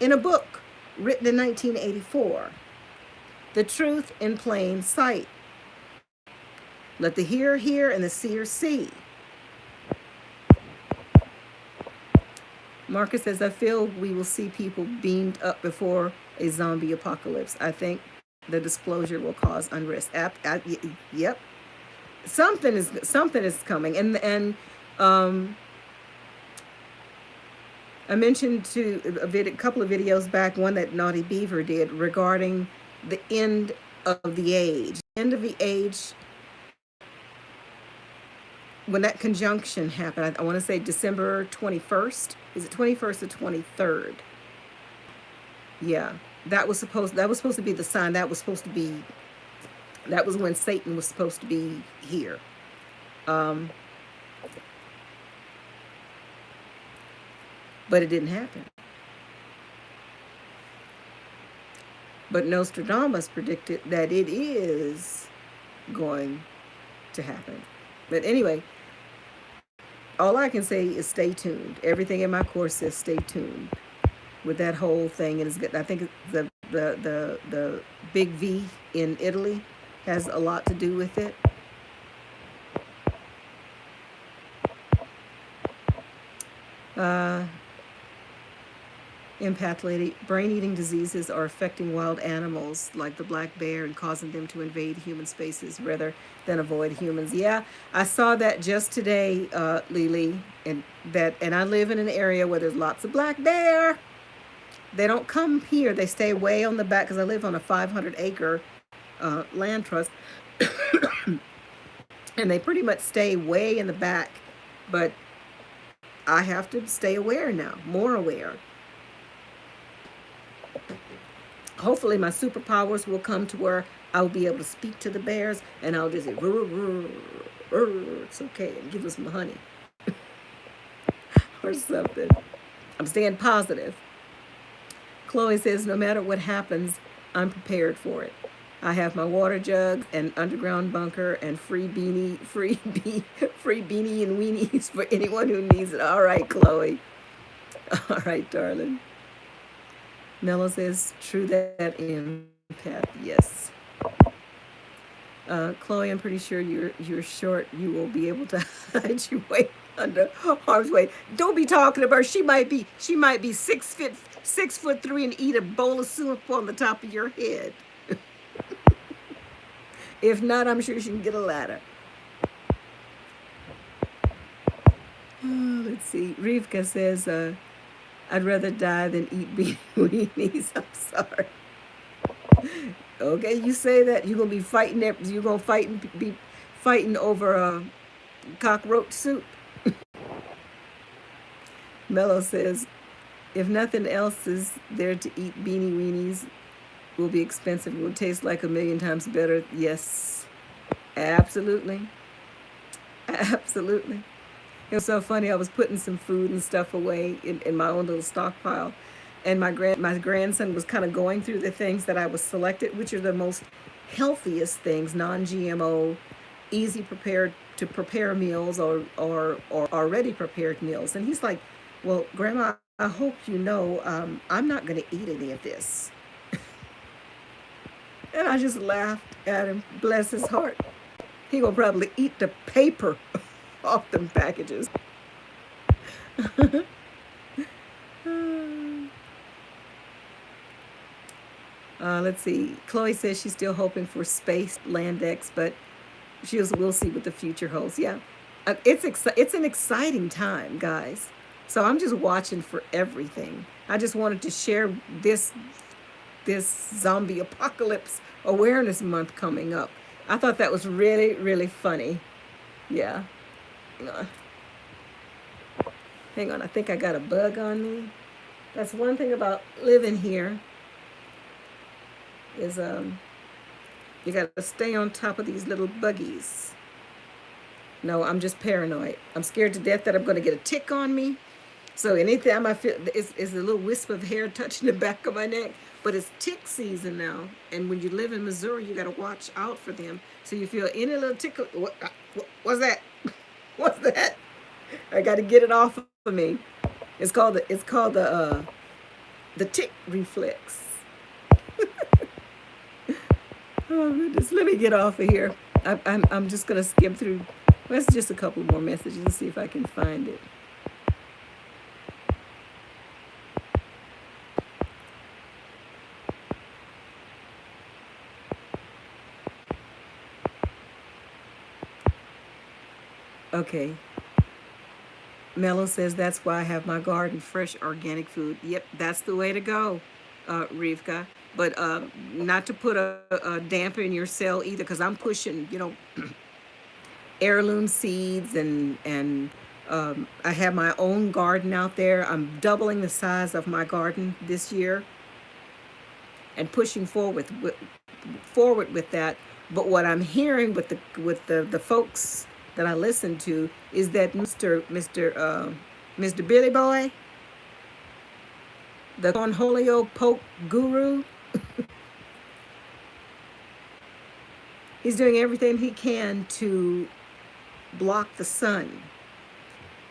A: in a book written in 1984. The truth in plain sight. Let the hearer hear and the seer see. Marcus says, I feel we will see people beamed up before a zombie apocalypse. I think the disclosure will cause unrest. Yep. Something is coming. And I mentioned to a couple of videos back, one that Naughty Beaver did regarding the end of the age. End of the age, when that conjunction happened, I want to say December 21st. Is it 21st or 23rd? Yeah, that was supposed to be the sign. That was when Satan was supposed to be here. But it didn't happen. But Nostradamus predicted that it is going to happen. But anyway, all I can say is stay tuned. Everything in my course says stay tuned with that whole thing. And it's good. I think the big V in Italy has a lot to do with it. Empath lady, brain-eating diseases are affecting wild animals like the black bear and causing them to invade human spaces rather than avoid humans. Yeah, I saw that just today, Lily, and I live in an area where there's lots of black bear. They don't come here. They stay way on the back because I live on a 500-acre land trust, and they pretty much stay way in the back. But I have to stay aware now, more aware. Hopefully my superpowers will come to where I'll be able to speak to the bears and I'll just say, it's okay, and give them some honey or something. I'm staying positive. Chloe says, no matter what happens, I'm prepared for it. I have my water jug and underground bunker and free beanie and weenies for anyone who needs it. All right, Chloe. All right, darling. Mello says, true that empath, yes. Chloe, I'm pretty sure you're short. You will be able to hide your weight under arm's weight. Don't be talking about her. She might be 6'3" and eat a bowl of soup on the top of your head. If not, I'm sure she can get a ladder. Oh, let's see. Rivka says, I'd rather die than eat weenies. I'm sorry. Okay, you say that you're gonna be fighting. You're gonna be fighting over cockroach soup. Mello says, if nothing else is there to eat, beanie weenies will be expensive. It will taste like 1,000,000 times better. Yes, absolutely, absolutely. It was so funny. I was putting some food and stuff away in my own little stockpile, and my grandson was kind of going through the things that I was selected, which are the most healthiest things, non-GMO, easy prepared to prepare meals or already prepared meals. And he's like, well, Grandma, I hope you know I'm not going to eat any of this. And I just laughed at him. Bless his heart. He will probably eat the paper off them packages. Let's see. Chloe says she's still hoping for space Landex, but we'll see what the future holds. Yeah, it's an exciting time, guys. So I'm just watching for everything. I just wanted to share this zombie apocalypse awareness month coming up. I thought that was really, really funny. Yeah. Hang on. Hang on. I think I got a bug on me. That's one thing about living here is you got to stay on top of these little buggies. No, I'm just paranoid. I'm scared to death that I'm going to get a tick on me. So anytime I feel it's a little wisp of hair touching the back of my neck, but it's tick season now, and when you live in Missouri, you got to watch out for them. So you feel any little tickle. What's that? What's that? I got to get it off of me. It's called the tick reflex. Oh goodness, let me get off of here. I'm just gonna skim through. Let's just a couple more messages and see if I can find it. Okay. Mello says that's why I have my garden, fresh organic food. Yep, that's the way to go, Rivka. But not to put a damper in your cell either, because I'm pushing, heirloom seeds and I have my own garden out there. I'm doubling the size of my garden this year and pushing forward with that. But what I'm hearing with the folks that I listen to is that Mr. Billy Boy, the Cornholio Pope Guru, he's doing everything he can to block the sun.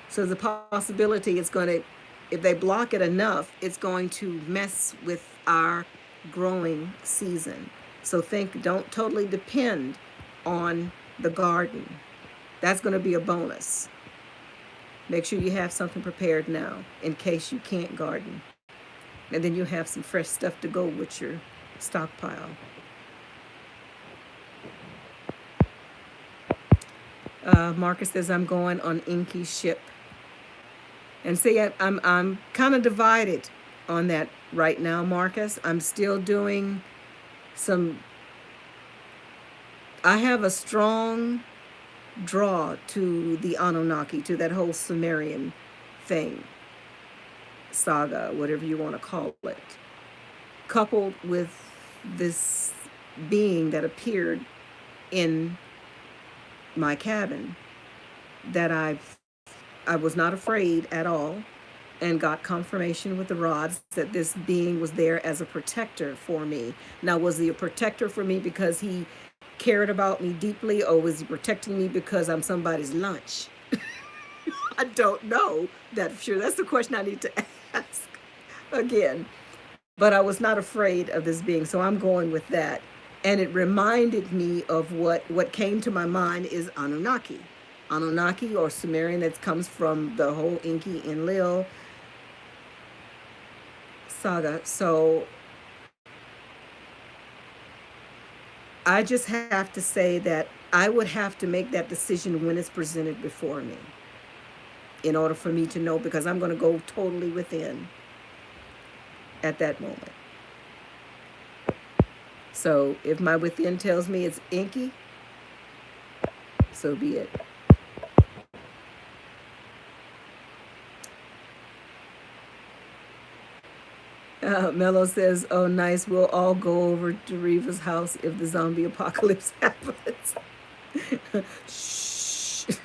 A: So the possibility it's going to, if they block it enough, it's going to mess with our growing season. So don't totally depend on the garden. That's going to be a bonus. Make sure you have something prepared now in case you can't garden. And then you have some fresh stuff to go with your stockpile. Marcus says, I'm going on Inky's ship. And see, I'm kind of divided on that right now, Marcus. I'm still doing I have a strong draw to the Anunnaki, to that whole Sumerian thing, saga, whatever you want to call it, coupled with this being that appeared in my cabin that I was not afraid at all, and got confirmation with the rods that this being was there as a protector for me. Now, was he a protector for me because he cared about me deeply, or was he protecting me because I'm somebody's lunch? I don't know that for sure. That's the question I need to ask again. But I was not afraid of this being, so I'm going with that. And it reminded me of what came to my mind is Anunnaki. Anunnaki or Sumerian, that comes from the whole Enki Enlil saga. So I just have to say that I would have to make that decision when it's presented before me in order for me to know, because I'm going to go totally within at that moment. So if my within tells me it's Enki, so be it. Mello says, oh, nice. We'll all go over to Reva's house if the zombie apocalypse happens. Shh.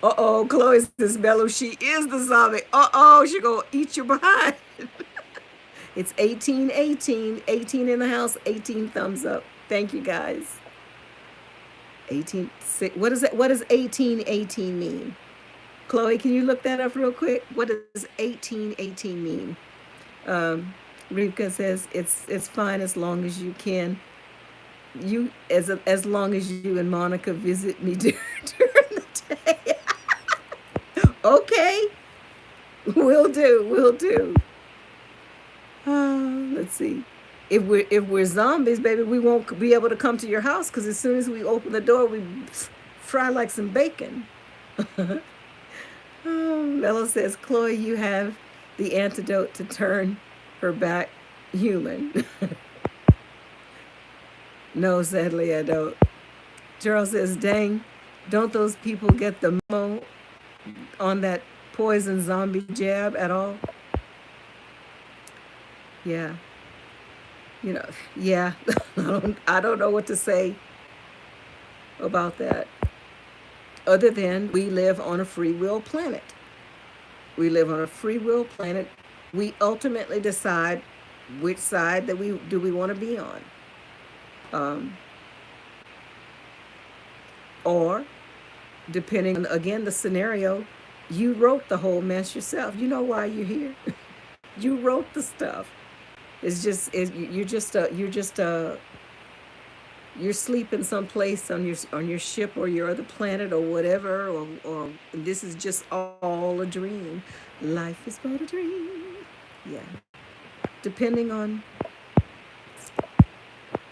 A: Uh-oh, Chloe says, Mello, she is the zombie. Uh-oh, she gonna eat you behind. It's 1818. 18 in the house, 18 thumbs up. Thank you, guys. 18. What is it? What does 1818 mean? Chloe, can you look that up real quick? What does 1818 mean? Rivka says it's fine as long as you can. As long as you and Monica visit me during the day. Okay, we'll do. Let's see. If we're zombies, baby, we won't be able to come to your house, because as soon as we open the door, we fry like some bacon. Mello says, Chloe, you have the antidote to turn her back human. No, sadly, I don't. Charles says, dang, don't those people get the memo on that poison zombie jab at all? Yeah. You know, yeah. I don't know what to say about that, other than we live on a free will planet. We live on a free will planet. We ultimately decide which side that we want to be on. Um, or depending on, again, the scenario, you wrote the whole mess yourself. You know why you're here. You wrote the stuff. It's just you're sleeping someplace on your ship or your other planet or whatever, or this is just all a dream. Life is but a dream. Yeah. Depending on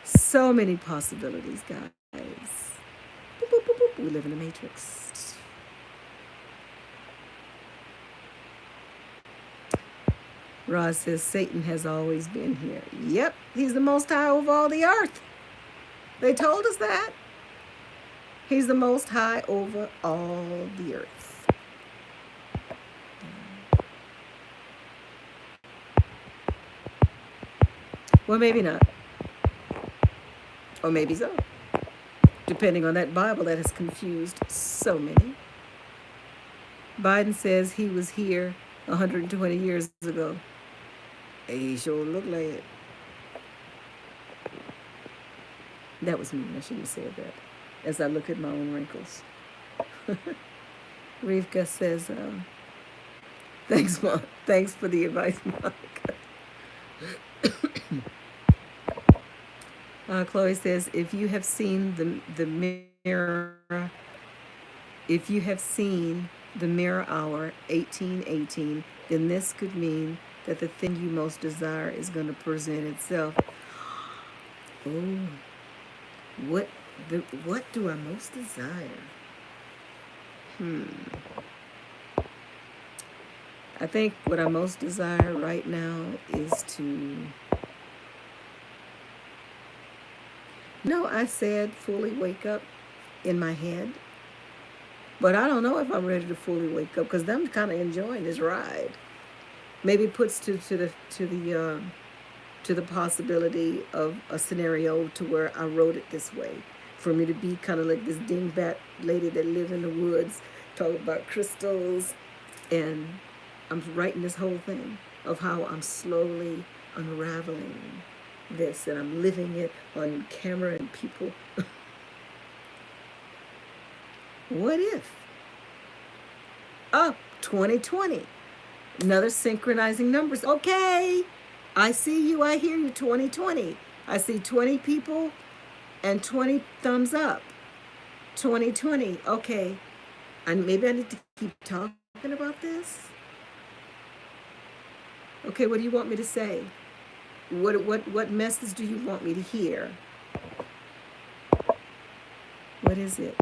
A: so many possibilities, guys. Boop, boop, boop, boop. We live in a matrix. Roz says Satan has always been here. Yep, he's the most high over all the earth. They told us that. He's the most high over all the earth. Well, maybe not. Or maybe so. Depending on that Bible that has confused so many. Biden says he was here 120 years ago. He sure looked like it. That was me. I shouldn't have said that. As I look at my own wrinkles. Rivka says, thanks, Mom. Thanks for the advice, Monica. Chloe says, if you have seen the mirror, if you have seen the mirror hour 1818, then this could mean that the thing you most desire is going to present itself. Oh, what do I most desire? I think what I most desire right now is to... No, I said fully wake up in my head. But I don't know if I'm ready to fully wake up because I'm kind of enjoying this ride. Maybe it puts to the possibility of a scenario to where I wrote it this way, for me to be kind of like this dingbat lady that live in the woods, talking about crystals, and I'm writing this whole thing of how I'm slowly unraveling this, and I'm living it on camera and people. What if? Oh, 2020. Another synchronizing numbers. Okay. I see you. I hear you. 2020. I see 20 people and 20 thumbs up. 2020. Okay. And maybe I need to keep talking about this. Okay, what do you want me to say? What message do you want me to hear? What is it?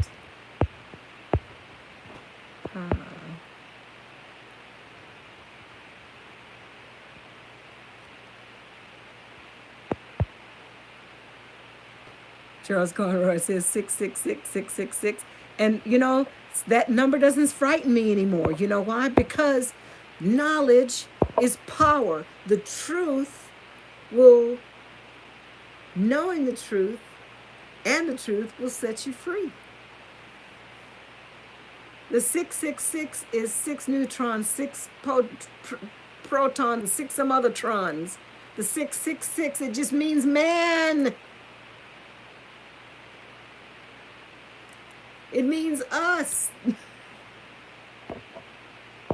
A: Charles Conroy says 666 and you know that number doesn't frighten me anymore. You know why? Because knowledge is power. The truth will, knowing the truth and the truth will set you free. The 666 is 6 neutrons, 6 protons, 6 some other trons. The 666, it just means man. It means us.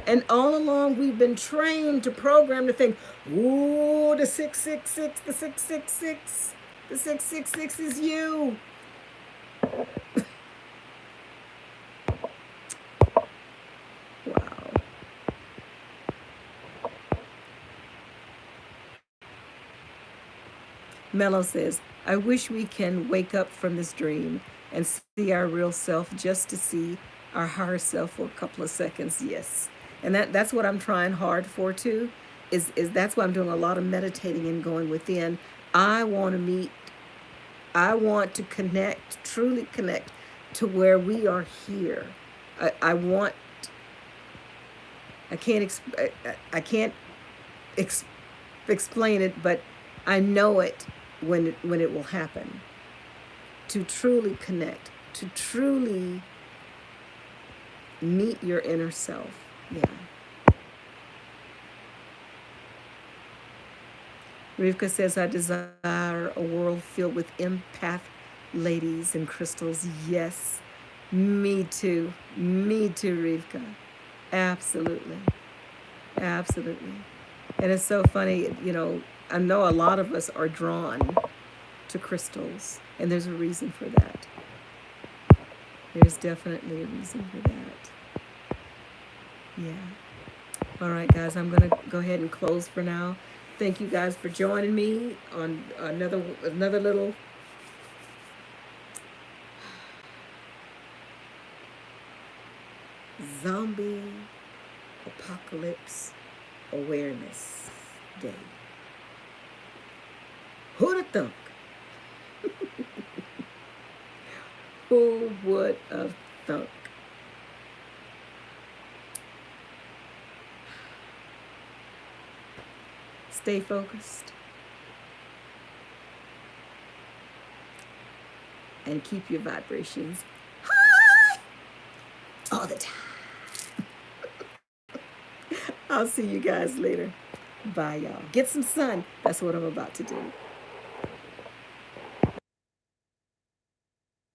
A: And all along we've been trained to program to think, ooh, the 666, the 666, the 666 is you. Wow. Mello says, I wish we can wake up from this dream and see our real self just to see our higher self for a couple of seconds. Yes. And that's what I'm trying hard for too, is that's why I'm doing a lot of meditating and going within. I want to meet I want to connect, truly connect to where we are here. I want, I can't, I can't ex- explain it, but I know it when it will happen. To truly connect, to truly meet your inner self. Yeah. Rivka says, I desire a world filled with empath ladies and crystals. Yes, me too. Me too, Rivka. Absolutely. Absolutely. And it's so funny, I know a lot of us are drawn to crystals, and there's a reason for that. There's definitely a reason for that. Yeah. All right, guys, I'm going to go ahead and close for now. Thank you guys for joining me on another little zombie apocalypse awareness day. Who'd have thunk? Who would have thunk? Stay focused and keep your vibrations high all the time. I'll see you guys later. Bye, y'all. Get some sun. That's what I'm about to do.